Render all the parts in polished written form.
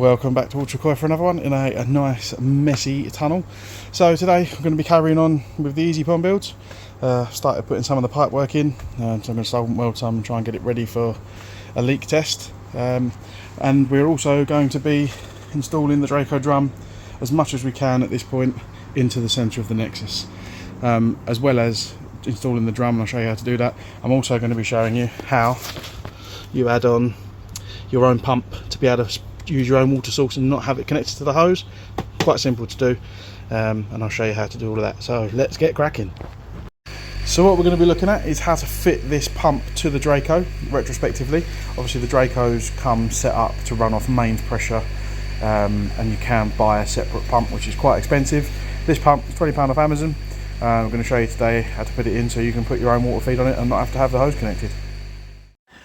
welcome back to Ultra for another one in a nice messy tunnel. So today I'm going to be carrying on with the easy pond builds. Started putting some of the pipe work in, so I'm going to solvent weld some and try and get it ready for a leak test. And we're also going to be installing the Draco drum as much as we can at this point into the centre of the nexus, as well as installing the drum, and I'll show you how to do that. I'm also going to be showing you how you add on your own pump to be able to use your own water source and not have it connected to the hose. Quite simple to do, and I'll show you how to do all of that. So let's get cracking. So what we're going to be looking at is how to fit this pump to the Draco retrospectively. Obviously the Dracos come set up to run off mains pressure, and you can buy a separate pump which is quite expensive. This pump is £20 off Amazon. I'm going to show you today how to put it in so you can put your own water feed on it and not have to have the hose connected.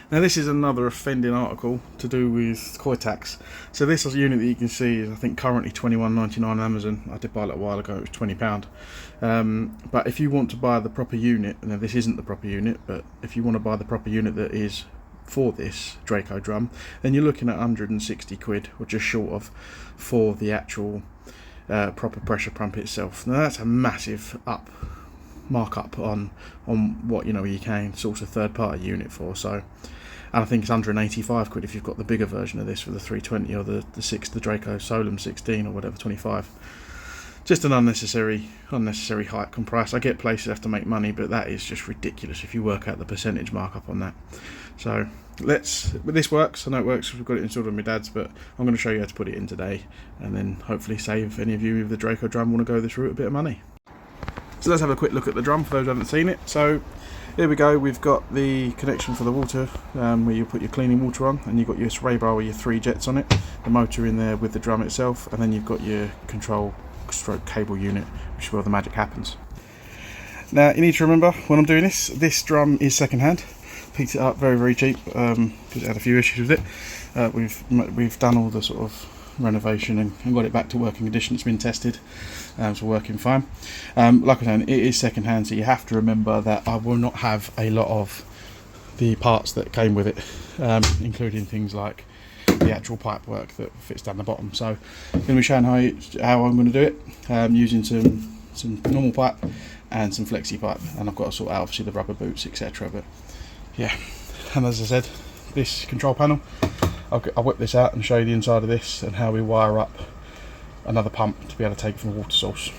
Now this is another offending article to do with coy tax. So this unit that you can see is I think currently £21.99 on Amazon. I did buy it a while ago, it was £20. But if you want to buy the proper unit, now this isn't the proper unit, but if you want to buy the proper unit that is for this Draco drum, then you're looking at 160 quid or just short of for the actual proper pressure pump itself. Now that's a massive markup on what you can source a third-party unit for. So, and I think it's 185 quid if you've got the bigger version of this for the 320 or the Draco Solum 16 or whatever 25. Just an unnecessary hike on price. I get places have to make money, but that is just ridiculous if you work out the percentage markup on that. So this works. I know it works because we've got it installed on my dad's, but I'm going to show you how to put it in today, and then hopefully save any of you with the Draco drum want to go this route a bit of money. So let's have a quick look at the drum for those who haven't seen it. So here we go, we've got the connection for the water, where you put your cleaning water on, and you've got your spray bar with your 3 jets on it, the motor in there with the drum itself, and then you've got your control stroke cable unit, which is where the magic happens. Now you need to remember when I'm doing this drum is second hand. Picked it up very cheap because it had a few issues with it. We've done all the sort of renovation and got it back to working condition. It's been tested, so working fine. Like I said, it is second hand, so you have to remember that I will not have a lot of the parts that came with it, including things like the actual pipe work that fits down the bottom. So I'm going to be showing how I'm going to do it, using some normal pipe and some flexi pipe, and I've got to sort out obviously the rubber boots, etc. But yeah, and as I said, this control panel, I'll whip this out and show you the inside of this and how we wire up another pump to be able to take it from the water source.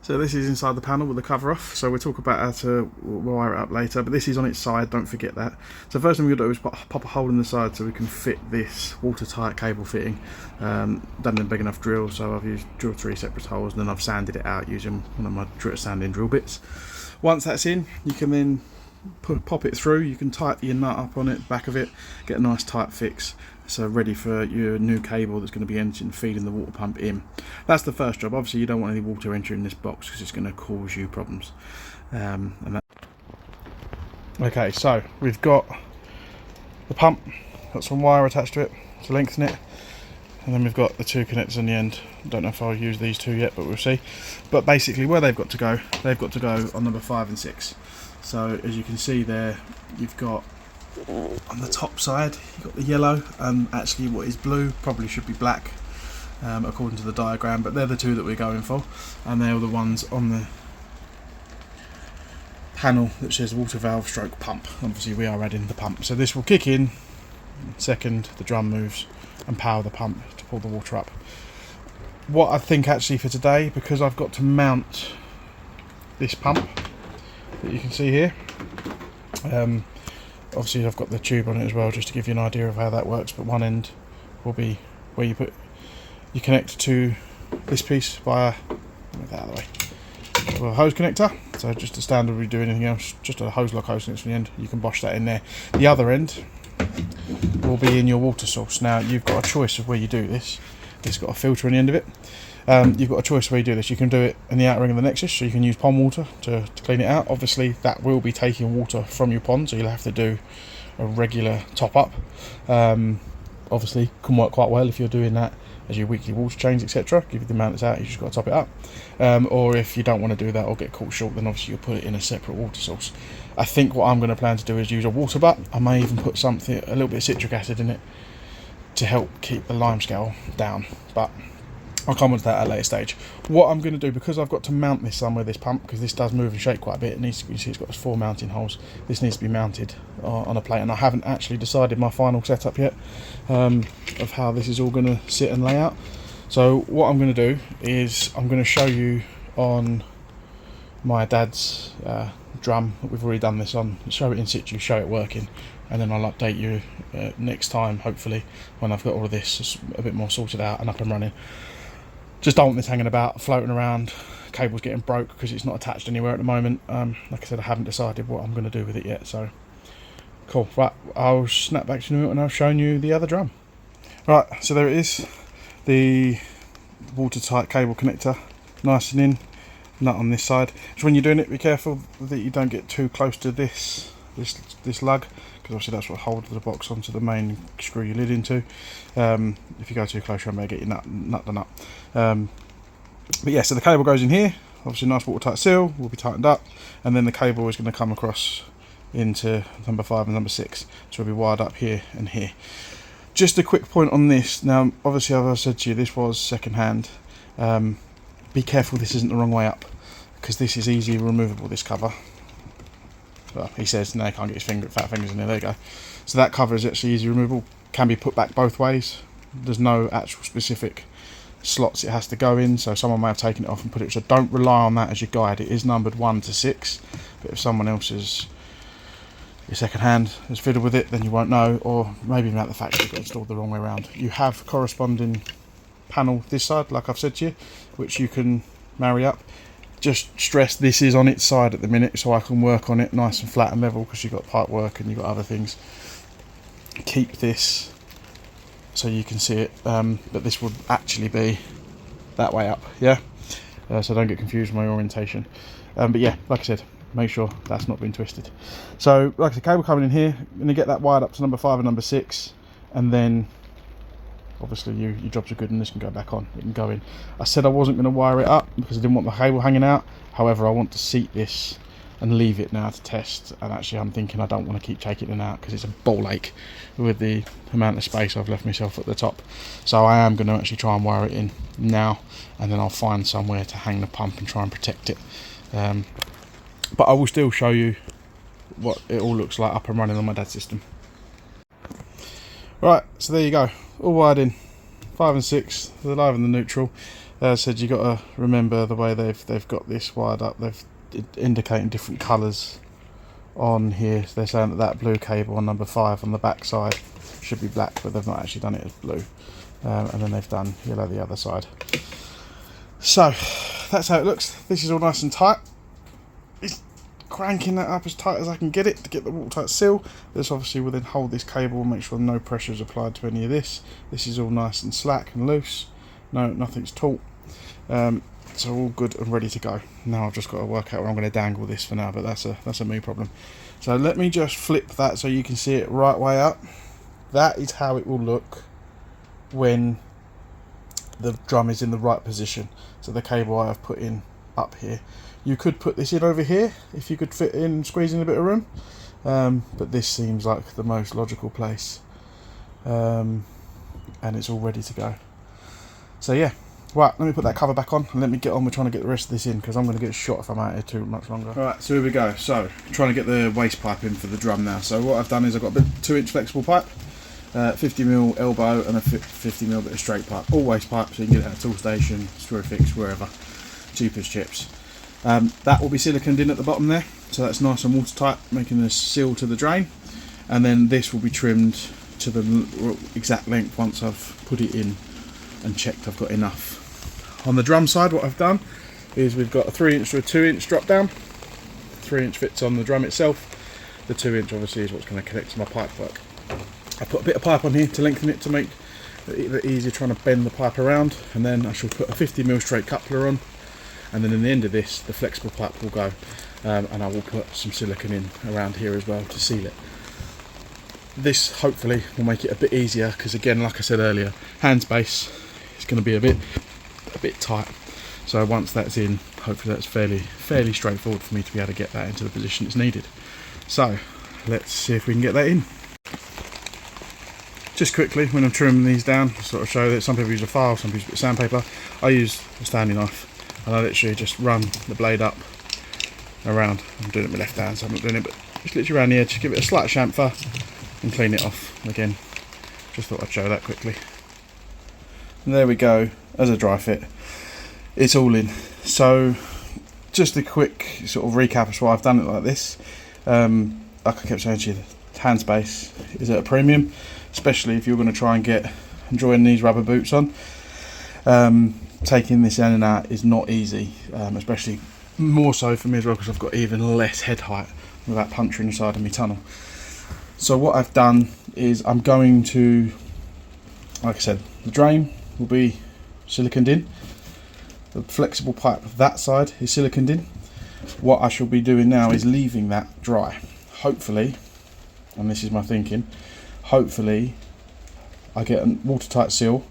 So this is inside the panel with the cover off, so we'll talk about how to wire it up later, but this is on its side, don't forget that. So first thing we're going to do is pop a hole in the side so we can fit this watertight cable fitting. Done in a big enough drill, so I've drilled 3 separate holes, and then I've sanded it out using one of my sanding drill bits. Once that's in, you can then pop it through. You can tighten your nut up on it, back of it, get a nice tight fix, so ready for your new cable that's going to be entering, feeding the water pump in. That's the first job. Obviously you don't want any water entering this box because it's going to cause you problems. Okay, so we've got the pump, got some wire attached to it to lengthen it, and then we've got the 2 connectors on the end. I don't know if I'll use these 2 yet, but we'll see. But basically where they've got to go on number 5 and 6. So as you can see there, you've got on the top side, you've got the yellow, and actually what is blue probably should be black, according to the diagram, but they're the 2 that we're going for, and they're the ones on the panel that says water valve stroke pump. Obviously we are adding the pump, so this will kick in second the drum moves and power the pump to pull the water up. What I think actually for today, because I've got to mount this pump that you can see here, obviously I've got the tube on it as well, just to give you an idea of how that works, but one end will be where you connect to this piece via, move that out of the way, a hose connector. So just a standard we do anything else, just a hose lock hose connector on the end. You can bosh that in there. The other end will be in your water source. Now you've got a choice of where you do this. It's got a filter on the end of it. You've got a choice where you do this. You can do it in the outer ring of the nexus, so you can use pond water to clean it out. Obviously that will be taking water from your pond, so you'll have to do a regular top up. Obviously can work quite well if you're doing that as your weekly water change, etc. Give you the amount that's out, you just got to top it up. Or if you don't want to do that or get caught short, then obviously you'll put it in a separate water source. I think what I'm going to plan to do is use a water butt. I may even put a little bit of citric acid in it, to help keep the lime scale down, but I'll come on to that at a later stage. What I'm going to do, because I've got to mount this somewhere, this pump, because this does move and shake quite a bit, it needs to, you see it's got 4 mounting holes, this needs to be mounted on a plate, and I haven't actually decided my final setup yet of how this is all going to sit and lay out. So what I'm going to do is I'm going to show you on my dad's drum that we've already done this on, show it in situ, show it working, and then I'll update you next time, hopefully, when I've got all of this a bit more sorted out and up and running. Just don't want this hanging about, floating around, cable's getting broke because it's not attached anywhere at the moment. Like I said, I haven't decided what I'm going to do with it yet, so cool. Right, I'll snap back to you when I've shown you the other drum. Right, so there it is, the watertight cable connector, nice and in, nut on this side. So when you're doing it, be careful that you don't get too close to this lug, because obviously that's what holds the box onto the main screw your lid into. If you go too close, you may get your nut done up. But yeah, so the cable goes in here, obviously nice watertight seal, will be tightened up, and then the cable is going to come across into number 5 and number 6, so it'll be wired up here and here. Just a quick point on this, now obviously as I said to you, this was second hand. Be careful this isn't the wrong way up, because this is easily removable, this cover. Well, he says no, he can't get his fat fingers in there, there you go. So that cover is actually easy removable, can be put back both ways. There's no actual specific slots it has to go in, so someone may have taken it off and put it, so don't rely on that as your guide. It is numbered 1 to 6, but if someone else's your second hand is fiddled with it, then you won't know, or maybe about the fact that it got installed the wrong way around. You have corresponding panel this side, like I've said to you, which you can marry up. Just stress this is on its side at the minute, so I can work on it nice and flat and level, because you've got pipe work and you've got other things. Keep this so you can see it, but this would actually be that way up, yeah? So don't get confused with my orientation. But yeah, like I said, make sure that's not been twisted. So like I said, cable coming in here, I'm going to get that wired up to number 5 and number 6, and then obviously your jobs are good and this can go back on, it can go in. I said I wasn't going to wire it up because I didn't want the cable hanging out, however I want to seat this and leave it now to test, and actually I'm thinking I don't want to keep taking it out because it's a ball ache with the amount of space I've left myself at the top. So I am going to actually try and wire it in now, and then I'll find somewhere to hang the pump and try and protect it. But I will still show you what it all looks like up and running on my dad's system. Right, so there you go, all wired in, 5 and 6, the live and the neutral. As I said, you've got to remember the way they've got this wired up. They've indicating different colours on here. So they're saying that blue cable on number 5 on the back side should be black, but they've not actually done it as blue. And then they've done yellow the other side. So that's how it looks. This is all nice and tight. It's cranking that up as tight as I can get it to get the watertight seal. This obviously will then hold this cable and make sure no pressure is applied to any of this. This is all nice and slack and loose. No, nothing's taut. So all good and ready to go. Now I've just got to work out where I'm going to dangle this for now, but that's a me problem. So let me just flip that so you can see it right way up. That is how it will look when the drum is in the right position. So the cable I have put in up here. You could put this in over here if you could fit in, squeeze in a bit of room, but this seems like the most logical place, and it's all ready to go. So yeah, right, let me put that cover back on and let me get on with trying to get the rest of this in, because I'm going to get shot if I'm out here too much longer. Right, so here we go. So trying to get the waste pipe in for the drum now. So what I've done is I've got a 2-inch flexible pipe, 50mm elbow and a 50mm bit of straight pipe, all waste pipe, so you can get it at a tool station, screw fix, wherever, cheap as chips. That will be siliconed in at the bottom there, so that's nice and watertight, making a seal to the drain, and then this will be trimmed to the exact length once I've put it in and checked I've got enough. On the drum side, what I've done is we've got a 3-inch to a 2-inch drop down. 3-inch fits on the drum itself, the 2-inch obviously is what's going to connect to my pipe work. I put a bit of pipe on here to lengthen it to make it a bit easier trying to bend the pipe around, and then I shall put a 50mm straight coupler on, and then in the end of this the flexible pipe will go, and I will put some silicone in around here as well to seal it. This hopefully will make it a bit easier, because again, like I said earlier, hand space is going to be a bit tight, so once that's in, hopefully that's fairly straightforward for me to be able to get that into the position it's needed. So let's see if we can get that in. just quickly, when I'm trimming these down, sort of show that some people use a file, some people use a bit of sandpaper. I use a Stanley knife, and I literally just run the blade up around. I'm doing it with my left hand, so I'm not doing it, but just literally around the edge, give it a slight chamfer and clean it off. Again, just thought I'd show that quickly. And there we go, as a dry fit, it's all in. So just a quick sort of recap of why I've done it like this. Like I kept saying to you, the hand space is at a premium, especially if you're going to try and get enjoying these rubber boots on. Taking this in and out is not easy, especially more so for me as well, because I've got even less head height without puncturing the side of my tunnel. So what I've done is I'm going to, like I said, the drain will be siliconed in. The flexible pipe that side is siliconed in. What I shall be doing now is leaving that dry. Hopefully, and this is my thinking, hopefully I get a watertight seal,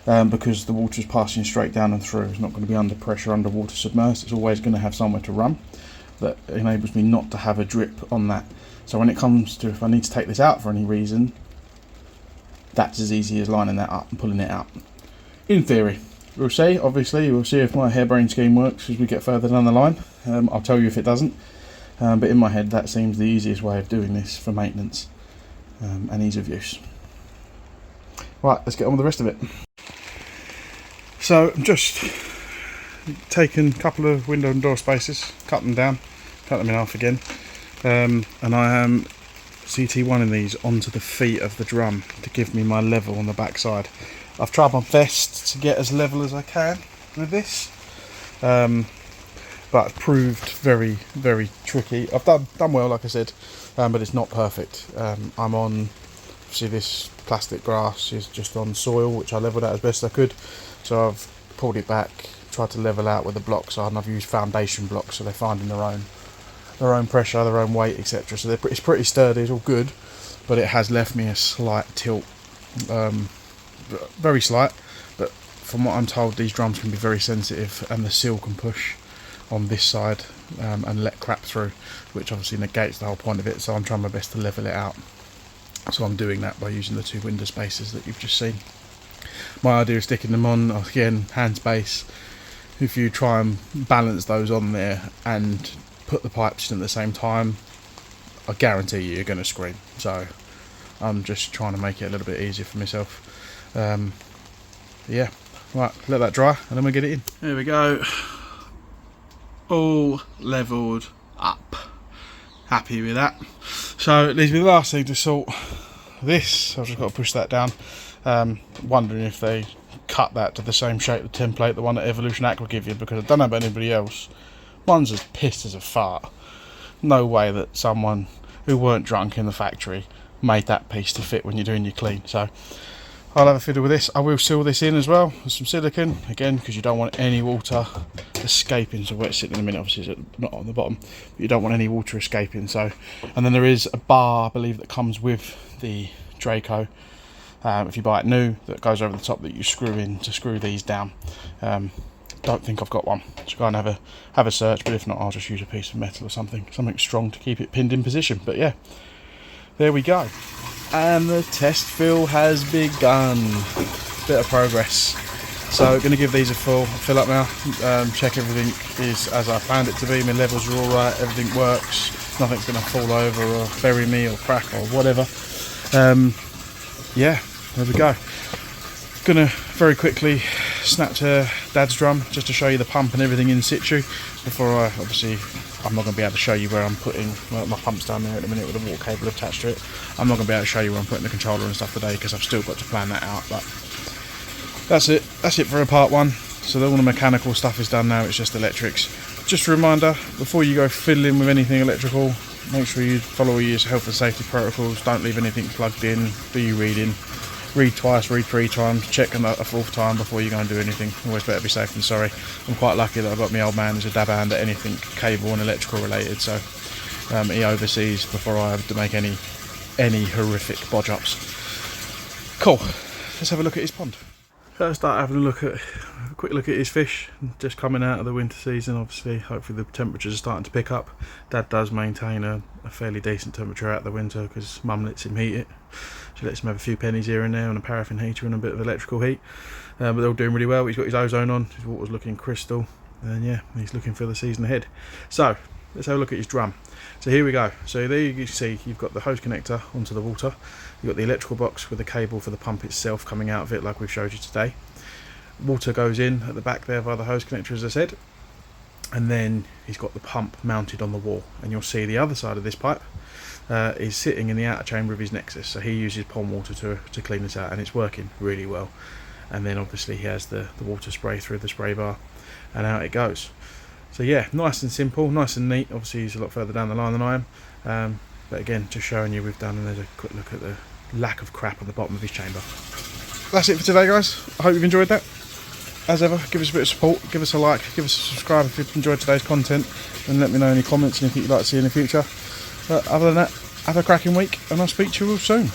because the water is passing straight down and through. It's not going to be under pressure, underwater submersed. It's always going to have somewhere to run. That enables me not to have a drip on that. So when it comes to, if I need to take this out for any reason, that's as easy as lining that up and pulling it out. In theory. We'll see, obviously, we'll see if my harebrained scheme works as we get further down the line. I'll tell you if it doesn't. But in my head, that seems the easiest way of doing this for maintenance and ease of use. Right, let's get on with the rest of it. So I'm just taking a couple of window and door spaces, cut them down, cut them in half again, and I am CT1ing these onto the feet of the drum to give me my level on the back side. I've tried my best to get as level as I can with this, but it's proved very, very tricky. I've done well, like I said, but it's not perfect. I'm on, see, this plastic grass is just on soil, which I levelled out as best I could. So I've pulled it back, tried to level out where the blocks are, and I've used foundation blocks, so they're finding their own pressure, their own weight, etc. So it's pretty sturdy, it's all good, but it has left me a slight tilt. Very slight, but from what I'm told, these drums can be very sensitive, and the seal can push on this side and let crap through, which obviously negates the whole point of it. So I'm trying my best to level it out. So I'm doing that by using the two window spaces that you've just seen. My idea is sticking them on, again, hand space. If you try and balance those on there and put the pipes in at the same time, I guarantee you're going to scream. So I'm just trying to make it a little bit easier for myself. Yeah, right, let that dry and then we'll get it in. There we go, all levelled up. Happy with that. So it leaves me the last thing to sort this. I've just got to push that down. Wondering if they cut that to the same shape, the template, the one that Evolution Aqua give you, because I don't know about anybody else. One's as pissed as a fart. No way that someone who weren't drunk in the factory made that piece to fit when you're doing your clean. So I'll have a fiddle with this. I will seal this in as well with some silicone, again, because you don't want any water escaping. So where it's sitting in a minute, obviously it's not on the bottom, but you don't want any water escaping. So, and then there is a bar, I believe, that comes with the Draco, if you buy it new, that goes over the top that you screw in to screw these down. Don't think I've got one, so go and have a search, but if not, I'll just use a piece of metal or something strong to keep it pinned in position. But yeah, there we go. And the test fill has begun. Bit of progress. So going to give these a full fill up now. Check everything is as I planned it to be. My levels are all right. Everything works. Nothing's going to fall over or bury me or crack or whatever. Yeah, there we go. Gonna very quickly snatch Dad's drum just to show you the pump and everything in situ before obviously I'm not going to be able to show you where I'm putting, well, my pump's down there at the minute with a water cable attached to it. I'm not going to be able to show you where I'm putting the controller and stuff today because I've still got to plan that out. But that's it for part one. So all the mechanical stuff is done now, it's just electrics. Just a reminder, before you go fiddling with anything electrical, make sure you follow your health and safety protocols. Don't leave anything plugged in. Do your reading. Read twice, read 3 times, check a 4th time before you go and do anything. Always better be safe than sorry. I'm quite lucky that I've got my old man who's a dab hand at anything cable and electrical related, so he oversees before I have to make any horrific bodge ups. Cool, let's have a look at his pond. Let's start having a quick look at his fish, just coming out of the winter season. Obviously, hopefully the temperatures are starting to pick up. Dad does maintain a fairly decent temperature out the winter because Mum lets him heat it. She lets him have a few pennies here and there on a paraffin heater and a bit of electrical heat. But they're all doing really well. He's got his ozone on, his water's looking crystal, and yeah, he's looking for the season ahead. So let's have a look at his drum. So here we go. So there you can see you've got the hose connector onto the water. You've got the electrical box with the cable for the pump itself coming out of it like we've showed you today. Water goes in at the back there via the hose connector, as I said. And then he's got the pump mounted on the wall. And you'll see the other side of this pipe is sitting in the outer chamber of his Nexus. So he uses pond water to clean this out, and it's working really well. And then obviously he has the water spray through the spray bar, and out it goes. So yeah, nice and simple, nice and neat. Obviously he's a lot further down the line than I am, but again, just showing you we've done, and there's a quick look at the lack of crap on the bottom of his chamber. That's it for today, guys. I hope you've enjoyed that. As ever, give us a bit of support, give us a like, give us a subscribe if you've enjoyed today's content, and let me know any comments and anything you'd like to see in the future. But other than that, have a cracking week, and I'll speak to you all soon.